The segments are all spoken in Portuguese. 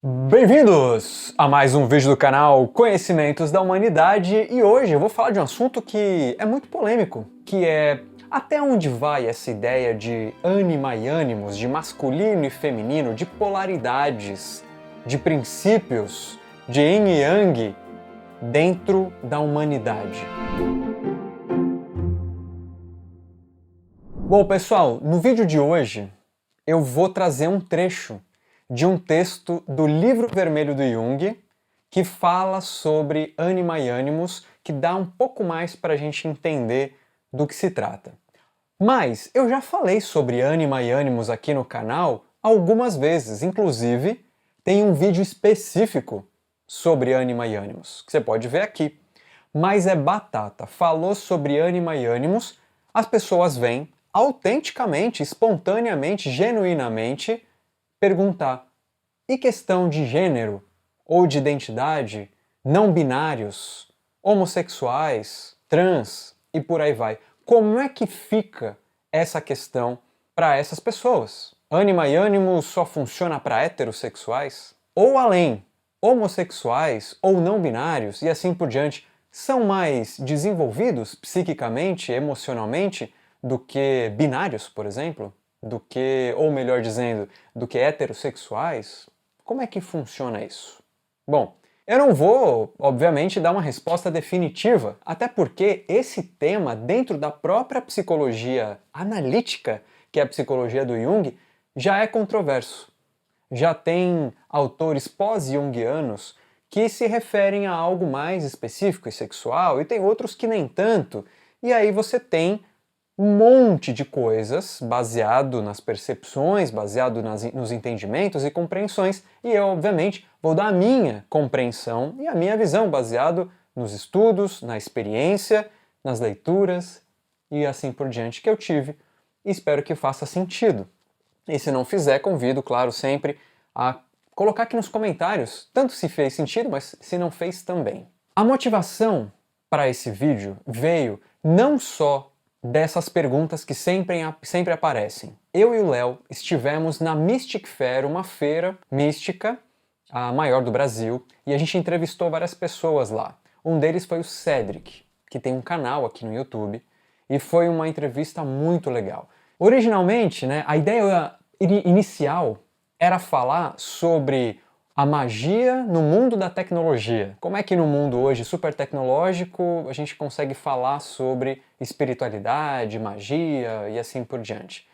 Bem-vindos a mais um vídeo do canal Conhecimentos da Humanidade e hoje eu vou falar de um assunto que é muito polêmico, que é até onde vai essa ideia de ânima e ânimos, de masculino e feminino, de polaridades, de princípios, de yin e yang dentro da humanidade. Bom, pessoal, no vídeo de hoje eu vou trazer um trecho de um texto do Livro Vermelho do Jung, que fala sobre ânima e ânimos, que dá um pouco mais para a gente entender do que se trata. Mas eu já falei sobre ânima e ânimos aqui no canal algumas vezes, inclusive tem um vídeo específico sobre ânima e ânimos, que você pode ver aqui. Mas é batata, falou sobre ânima e ânimos, as pessoas vêm autenticamente, espontaneamente, genuinamente perguntar: e questão de gênero ou de identidade, não binários, homossexuais, trans e por aí vai? Como é que fica essa questão para essas pessoas? Ânima e ânimo só funciona para heterossexuais? Ou além, homossexuais ou não binários e assim por diante são mais desenvolvidos psiquicamente, emocionalmente do que binários, por exemplo? Do que, ou melhor dizendo, do que heterossexuais? Como é que funciona isso? Bom, eu não vou, obviamente, dar uma resposta definitiva, até porque esse tema, dentro da própria psicologia analítica, que é a psicologia do Jung, já é controverso. Já tem autores pós-jungianos que se referem a algo mais específico e sexual, e tem outros que nem tanto, e aí você tem um monte de coisas baseado nas percepções, baseado nos entendimentos e compreensões, e eu, obviamente, vou dar a minha compreensão e a minha visão baseado nos estudos, na experiência, nas leituras e assim por diante que eu tive, e espero que faça sentido. E se não fizer, convido, claro, sempre a colocar aqui nos comentários, tanto se fez sentido, mas se não fez também. A motivação para esse vídeo veio não só dessas perguntas que sempre aparecem. Eu e o Léo estivemos na Mystic Fair, uma feira mística, a maior do Brasil, e a gente entrevistou várias pessoas lá. Um deles foi o Cedric, que tem um canal aqui no YouTube, e foi uma entrevista muito legal. Originalmente, né, a ideia inicial era falar sobre a magia no mundo da tecnologia. Como é que no mundo hoje super tecnológico a gente consegue falar sobre espiritualidade, magia e assim por diante.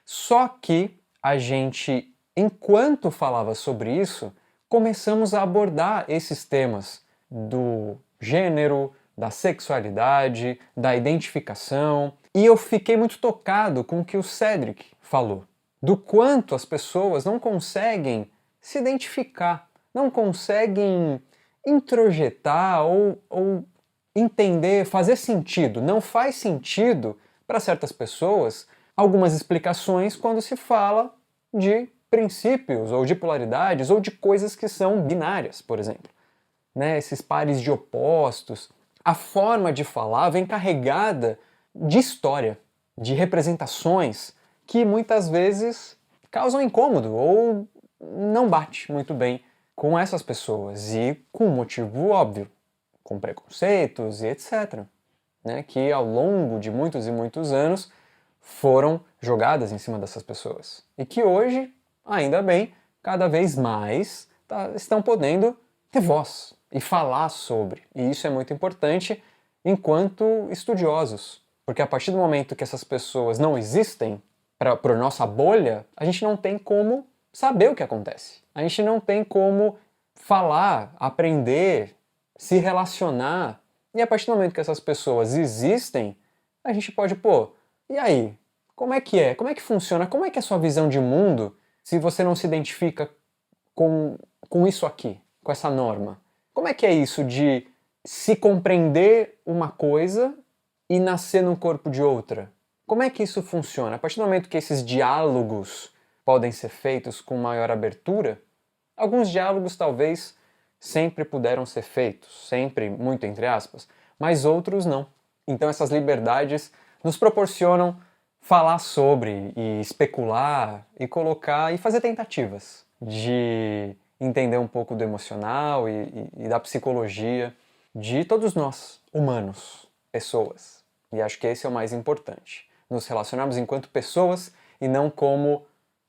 Só que a gente, enquanto falava sobre isso, começamos a abordar esses temas do gênero, da sexualidade, da identificação, e eu fiquei muito tocado com o que o Cedric falou, do quanto as pessoas não conseguem se identificar, não conseguem introjetar ou entender, fazer sentido. Não faz sentido para certas pessoas algumas explicações quando se fala de princípios ou de polaridades ou de coisas que são binárias, por exemplo. Né? Esses pares de opostos. A forma de falar vem carregada de história, de representações que muitas vezes causam incômodo ou não bate muito bem com essas pessoas e com um motivo óbvio, com preconceitos e etc. Né, que ao longo de muitos e muitos anos foram jogadas em cima dessas pessoas. E que hoje, ainda bem, cada vez mais estão podendo ter voz e falar sobre. E isso é muito importante enquanto estudiosos. Porque a partir do momento que essas pessoas não existem para a nossa bolha, a gente não tem como saber o que acontece. A gente não tem como falar, aprender, se relacionar. E a partir do momento que essas pessoas existem, a gente pode, e aí? Como é que é? Como é que funciona? Como é que é a sua visão de mundo se você não se identifica com isso aqui, com essa norma? Como é que é isso de se compreender uma coisa e nascer no corpo de outra? Como é que isso funciona? A partir do momento que esses diálogos podem ser feitos com maior abertura, alguns diálogos talvez sempre puderam ser feitos, sempre muito entre aspas, mas outros não. Então essas liberdades nos proporcionam falar sobre e especular e colocar e fazer tentativas de entender um pouco do emocional e da psicologia de todos nós, humanos, pessoas. E acho que esse é o mais importante. Nos relacionarmos enquanto pessoas e não como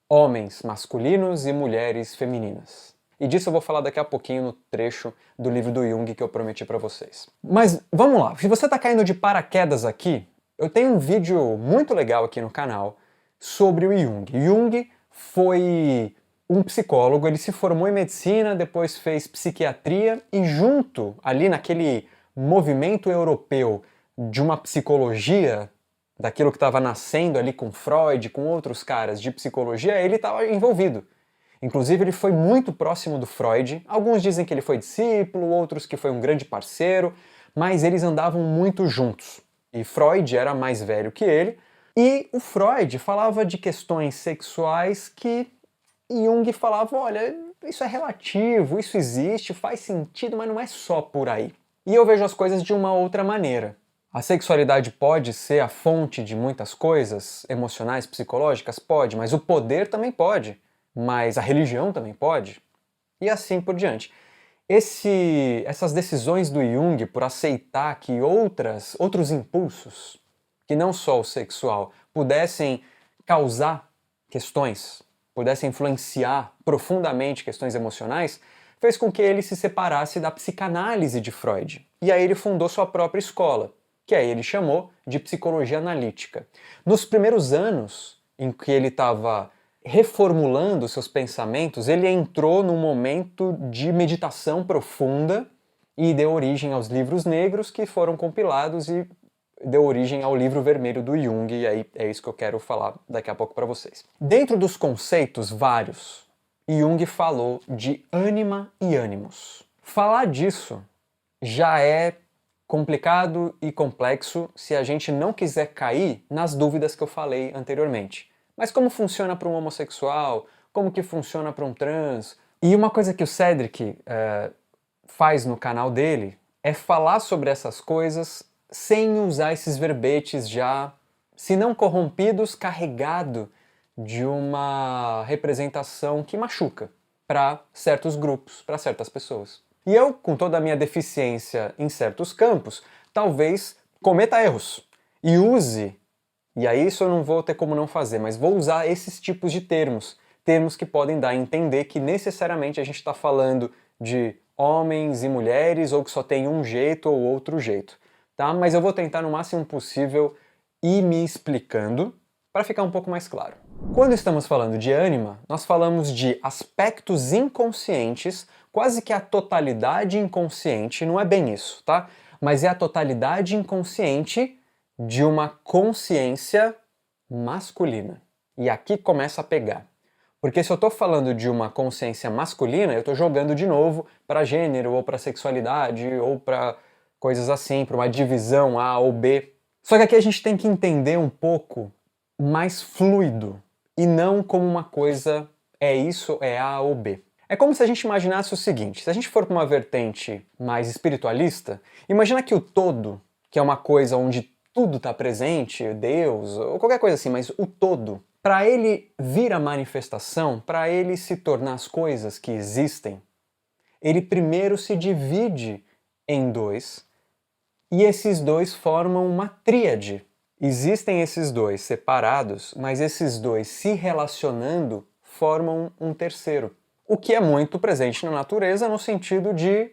homens masculinos e mulheres femininas. E disso eu vou falar daqui a pouquinho no trecho do livro do Jung que eu prometi para vocês. Mas vamos lá, se você está caindo de paraquedas aqui, eu tenho um vídeo muito legal aqui no canal sobre o Jung. Jung foi um psicólogo, ele se formou em medicina, depois fez psiquiatria e junto ali naquele movimento europeu de uma psicologia, daquilo que estava nascendo ali com Freud, com outros caras de psicologia, ele estava envolvido. Inclusive ele foi muito próximo do Freud, alguns dizem que ele foi discípulo, outros que foi um grande parceiro, mas eles andavam muito juntos. E Freud era mais velho que ele, e o Freud falava de questões sexuais que Jung falava, olha, isso é relativo, isso existe, faz sentido, mas não é só por aí. E eu vejo as coisas de uma outra maneira. A sexualidade pode ser a fonte de muitas coisas emocionais, psicológicas? Pode, mas o poder também pode. Mas a religião também pode. E assim por diante. Essas decisões do Jung por aceitar que outros impulsos, que não só o sexual, pudessem causar questões, pudessem influenciar profundamente questões emocionais, fez com que ele se separasse da psicanálise de Freud. E aí ele fundou sua própria escola, que aí ele chamou de psicologia analítica. Nos primeiros anos em que ele estava reformulando seus pensamentos, ele entrou num momento de meditação profunda e deu origem aos livros negros que foram compilados e deu origem ao livro vermelho do Jung, e aí é isso que eu quero falar daqui a pouco para vocês. Dentro dos conceitos vários, Jung falou de ânima e ânimos. Falar disso já é complicado e complexo se a gente não quiser cair nas dúvidas que eu falei anteriormente. Mas como funciona para um homossexual? Como que funciona para um trans? E uma coisa que o Cedric faz no canal dele é falar sobre essas coisas sem usar esses verbetes já, se não corrompidos, carregado de uma representação que machuca para certos grupos, para certas pessoas. E eu, com toda a minha deficiência em certos campos, talvez cometa erros e use, e aí isso eu não vou ter como não fazer, mas vou usar esses tipos de termos que podem dar a entender que necessariamente a gente está falando de homens e mulheres ou que só tem um jeito ou outro jeito. Tá? Mas eu vou tentar no máximo possível ir me explicando para ficar um pouco mais claro. Quando estamos falando de ânima, nós falamos de aspectos inconscientes, quase que a totalidade inconsciente, não é bem isso, tá? Mas é a totalidade inconsciente de uma consciência masculina. E aqui começa a pegar. Porque se eu estou falando de uma consciência masculina, eu estou jogando de novo para gênero, ou para sexualidade, ou para coisas assim, para uma divisão A ou B. Só que aqui a gente tem que entender um pouco mais fluido, e não como uma coisa é isso, é A ou B. É como se a gente imaginasse o seguinte, se a gente for para uma vertente mais espiritualista, imagina que o todo, que é uma coisa onde tudo está presente, Deus, ou qualquer coisa assim, mas o todo, para ele vir a manifestação, para ele se tornar as coisas que existem, ele primeiro se divide em dois, e esses dois formam uma tríade. Existem esses dois separados, mas esses dois se relacionando formam um terceiro. O que é muito presente na natureza no sentido de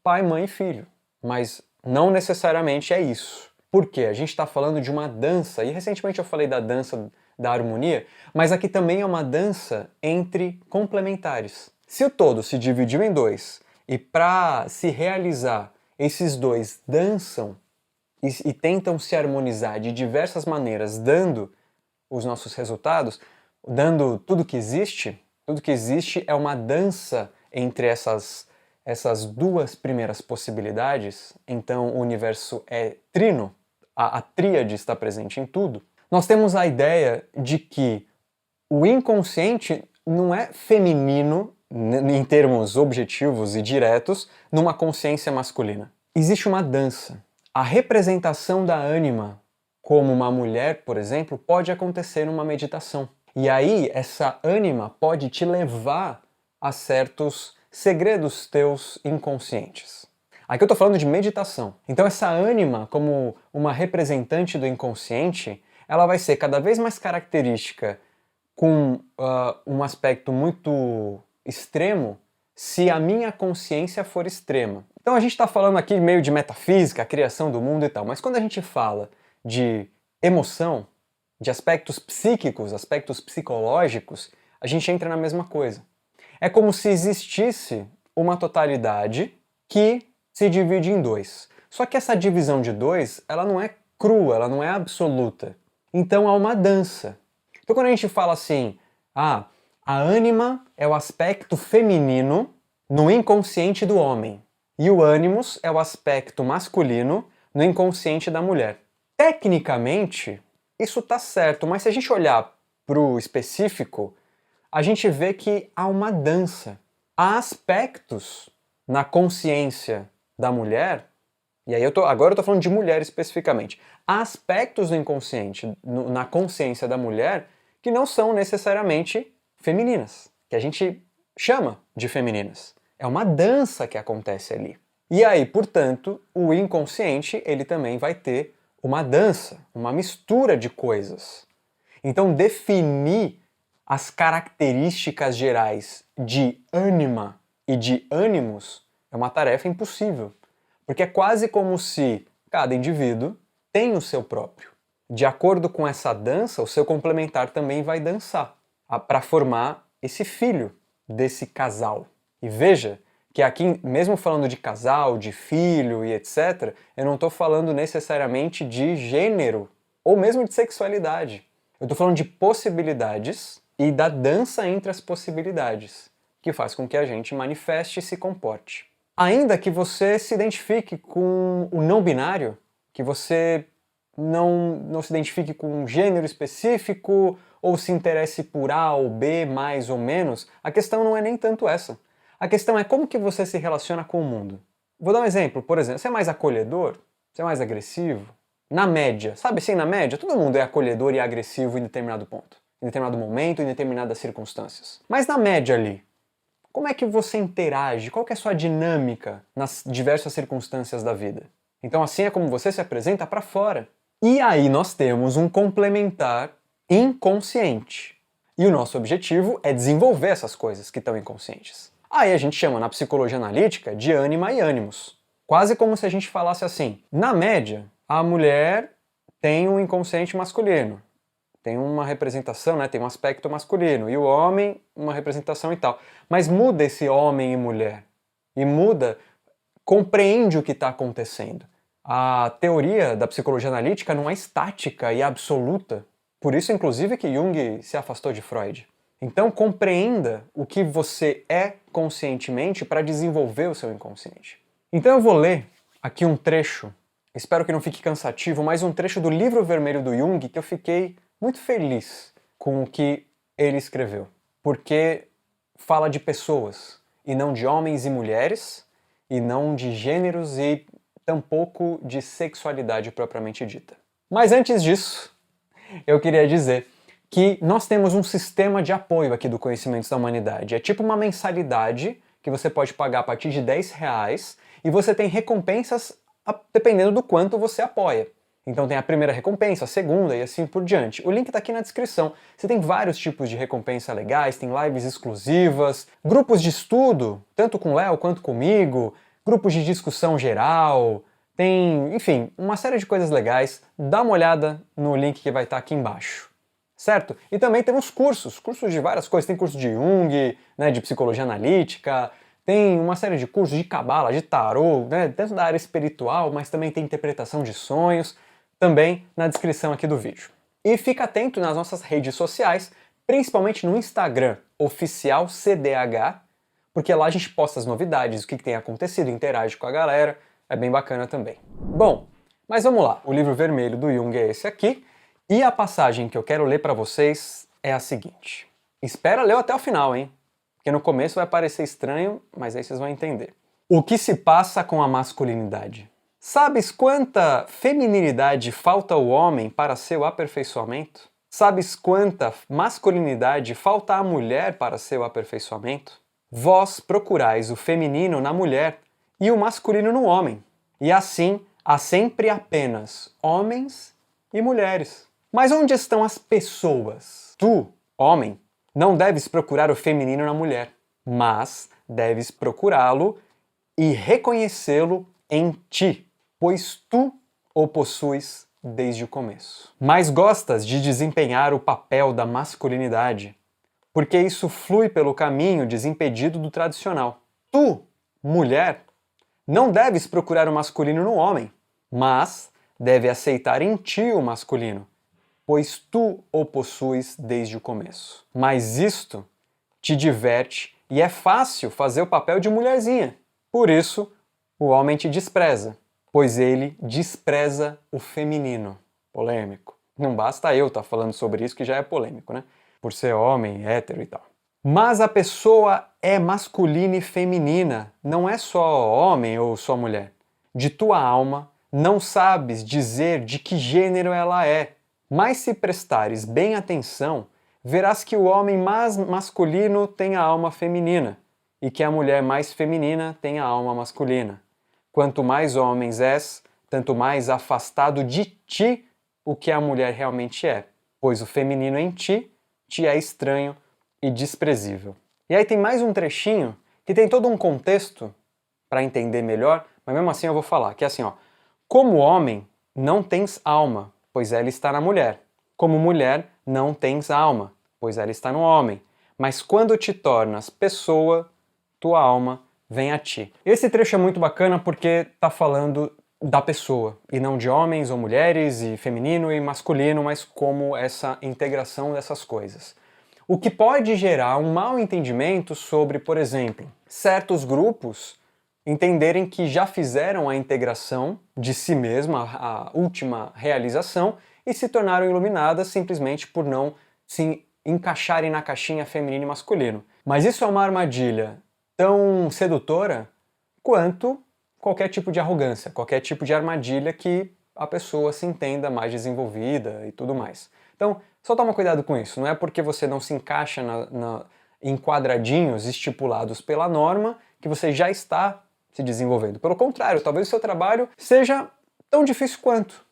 pai, mãe e filho. Mas não necessariamente é isso. Por quê? A gente está falando de uma dança, e recentemente eu falei da dança da harmonia, mas aqui também é uma dança entre complementares. Se o todo se dividiu em dois, e para se realizar, esses dois dançam e tentam se harmonizar de diversas maneiras, dando os nossos resultados, dando tudo que existe é uma dança entre essas duas primeiras possibilidades, então o universo é trino, a tríade está presente em tudo. Nós temos a ideia de que o inconsciente não é feminino em termos objetivos e diretos numa consciência masculina. Existe uma dança. A representação da ânima como uma mulher, por exemplo, pode acontecer numa meditação. E aí essa ânima pode te levar a certos segredos teus inconscientes. Aqui eu estou falando de meditação. Então essa ânima, como uma representante do inconsciente, ela vai ser cada vez mais característica com um aspecto muito extremo se a minha consciência for extrema. Então a gente está falando aqui meio de metafísica, a criação do mundo e tal, mas quando a gente fala de emoção, de aspectos psíquicos, aspectos psicológicos, a gente entra na mesma coisa. É como se existisse uma totalidade que se divide em dois. Só que essa divisão de dois, ela não é crua, ela não é absoluta. Então há uma dança. Então quando a gente fala assim, a ânima é o aspecto feminino no inconsciente do homem, e o ânimos é o aspecto masculino no inconsciente da mulher. Tecnicamente, isso tá certo, mas se a gente olhar para o específico, a gente vê que há uma dança. Há aspectos na consciência da mulher, e aí agora eu tô falando de mulher especificamente, há aspectos do inconsciente, na consciência da mulher, que não são necessariamente femininas, que a gente chama de femininas. É uma dança que acontece ali. E aí, portanto, o inconsciente, ele também vai ter uma dança, uma mistura de coisas. Então, definir as características gerais de ânima e de ânimos é uma tarefa impossível, porque é quase como se cada indivíduo tem o seu próprio. De acordo com essa dança, o seu complementar também vai dançar para formar esse filho desse casal. E veja que aqui, mesmo falando de casal, de filho e etc., eu não estou falando necessariamente de gênero ou mesmo de sexualidade. Eu estou falando de possibilidades e da dança entre as possibilidades, que faz com que a gente manifeste e se comporte. Ainda que você se identifique com o não binário, que você não se identifique com um gênero específico ou se interesse por A ou B, mais ou menos, a questão não é nem tanto essa. A questão é como que você se relaciona com o mundo. Vou dar um exemplo, por exemplo, você é mais acolhedor? Você é mais agressivo? Na média, sabe assim, na média, todo mundo é acolhedor e agressivo em determinado ponto, em determinado momento, em determinadas circunstâncias. Mas na média ali, como é que você interage? Qual que é a sua dinâmica nas diversas circunstâncias da vida? Então assim é como você se apresenta para fora. E aí nós temos um complementar inconsciente. E o nosso objetivo é desenvolver essas coisas que estão inconscientes. Aí a gente chama na psicologia analítica de ânima e ânimos. Quase como se a gente falasse assim, na média, a mulher tem um inconsciente masculino, tem uma representação, né, tem um aspecto masculino, e o homem uma representação e tal. Mas muda esse homem e mulher, e muda, compreende o que está acontecendo. A teoria da psicologia analítica não é estática e absoluta, por isso inclusive que Jung se afastou de Freud. Então compreenda o que você é conscientemente para desenvolver o seu inconsciente. Então eu vou ler aqui um trecho, espero que não fique cansativo, mas um trecho do Livro Vermelho do Jung que eu fiquei muito feliz com o que ele escreveu. Porque fala de pessoas, e não de homens e mulheres, e não de gêneros e tampouco de sexualidade propriamente dita. Mas antes disso, eu queria dizer que nós temos um sistema de apoio aqui do Conhecimentos da Humanidade. É tipo uma mensalidade que você pode pagar a partir de R$10 e você tem recompensas dependendo do quanto você apoia. Então tem a primeira recompensa, a segunda e assim por diante. O link está aqui na descrição. Você tem vários tipos de recompensa legais, tem lives exclusivas, grupos de estudo, tanto com o Léo quanto comigo, grupos de discussão geral, tem, enfim, uma série de coisas legais. Dá uma olhada no link que vai estar aqui embaixo. Certo? E também temos cursos de várias coisas. Tem curso de Jung, né, de psicologia analítica, tem uma série de cursos de cabala, de tarô, né, tanto da área espiritual, mas também tem interpretação de sonhos, também na descrição aqui do vídeo. E fica atento nas nossas redes sociais, principalmente no Instagram, oficial CDH, porque lá a gente posta as novidades, o que tem acontecido, interage com a galera, é bem bacana também. Bom, mas vamos lá, o livro vermelho do Jung é esse aqui, e a passagem que eu quero ler para vocês é a seguinte. Espera ler até o final, hein? Porque no começo vai parecer estranho, mas aí vocês vão entender. O que se passa com a masculinidade? Sabes quanta feminilidade falta ao homem para seu aperfeiçoamento? Sabes quanta masculinidade falta à mulher para seu aperfeiçoamento? Vós procurais o feminino na mulher e o masculino no homem, e assim há sempre apenas homens e mulheres. Mas onde estão as pessoas? Tu, homem, não deves procurar o feminino na mulher, mas deves procurá-lo e reconhecê-lo em ti, pois tu o possuis desde o começo. Mas gostas de desempenhar o papel da masculinidade, porque isso flui pelo caminho desimpedido do tradicional. Tu, mulher, não deves procurar o masculino no homem, mas deve aceitar em ti o masculino, pois tu o possuis desde o começo. Mas isto te diverte e é fácil fazer o papel de mulherzinha. Por isso, o homem te despreza, pois ele despreza o feminino. Polêmico. Não basta eu estar falando sobre isso que já é polêmico, né? Por ser homem, hétero e tal. Mas a pessoa é masculina e feminina, não é só homem ou só mulher. De tua alma, não sabes dizer de que gênero ela é, mas se prestares bem atenção, verás que o homem mais masculino tem a alma feminina e que a mulher mais feminina tem a alma masculina. Quanto mais homens és, tanto mais afastado de ti o que a mulher realmente é, pois o feminino em ti te é estranho e desprezível. E aí tem mais um trechinho que tem todo um contexto para entender melhor, mas mesmo assim eu vou falar, que é assim, ó: como homem, não tens alma, pois ela está na mulher. Como mulher, não tens alma, pois ela está no homem. Mas quando te tornas pessoa, tua alma vem a ti. Esse trecho é muito bacana porque está falando da pessoa, e não de homens ou mulheres, e feminino e masculino, mas como essa integração dessas coisas. O que pode gerar um mau entendimento sobre, por exemplo, certos grupos entenderem que já fizeram a integração de si mesma, a última realização, e se tornaram iluminadas simplesmente por não se encaixarem na caixinha feminino e masculino. Mas isso é uma armadilha tão sedutora quanto qualquer tipo de arrogância, qualquer tipo de armadilha que a pessoa se entenda mais desenvolvida e tudo mais. Então, só toma cuidado com isso. Não é porque você não se encaixa em quadradinhos estipulados pela norma que você já está se desenvolvendo. Pelo contrário, talvez o seu trabalho seja tão difícil quanto.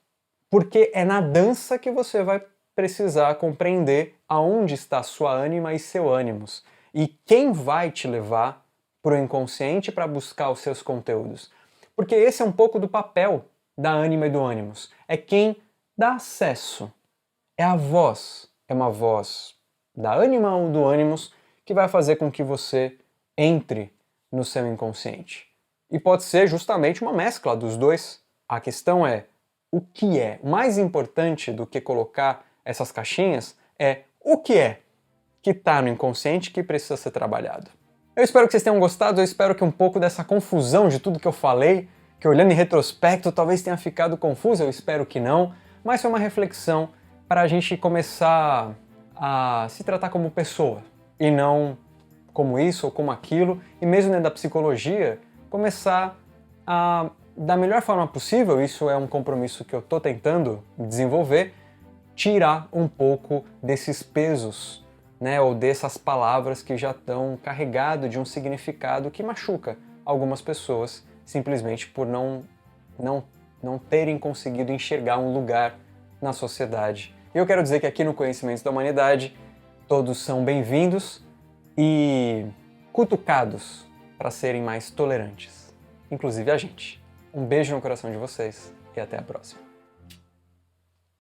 Porque é na dança que você vai precisar compreender aonde está sua ânima e seu ânimos. E quem vai te levar para o inconsciente para buscar os seus conteúdos. Porque esse é um pouco do papel da ânima e do ânimos. É quem dá acesso. É a voz. É uma voz da ânima ou do ânimos que vai fazer com que você entre no seu inconsciente. E pode ser justamente uma mescla dos dois. A questão é o que é. Mais importante do que colocar essas caixinhas é o que é que está no inconsciente que precisa ser trabalhado. Eu espero que vocês tenham gostado, eu espero que um pouco dessa confusão de tudo que eu falei, que olhando em retrospecto talvez tenha ficado confuso, eu espero que não, mas foi uma reflexão para a gente começar a se tratar como pessoa e não como isso ou como aquilo, e mesmo dentro da psicologia, começar a, da melhor forma possível, isso é um compromisso que eu estou tentando desenvolver, tirar um pouco desses pesos, né, ou dessas palavras que já estão carregadas de um significado que machuca algumas pessoas simplesmente por não terem conseguido enxergar um lugar na sociedade. E eu quero dizer que aqui no Conhecimentos da Humanidade todos são bem-vindos e cutucados para serem mais tolerantes, inclusive a gente. Um beijo no coração de vocês e até a próxima.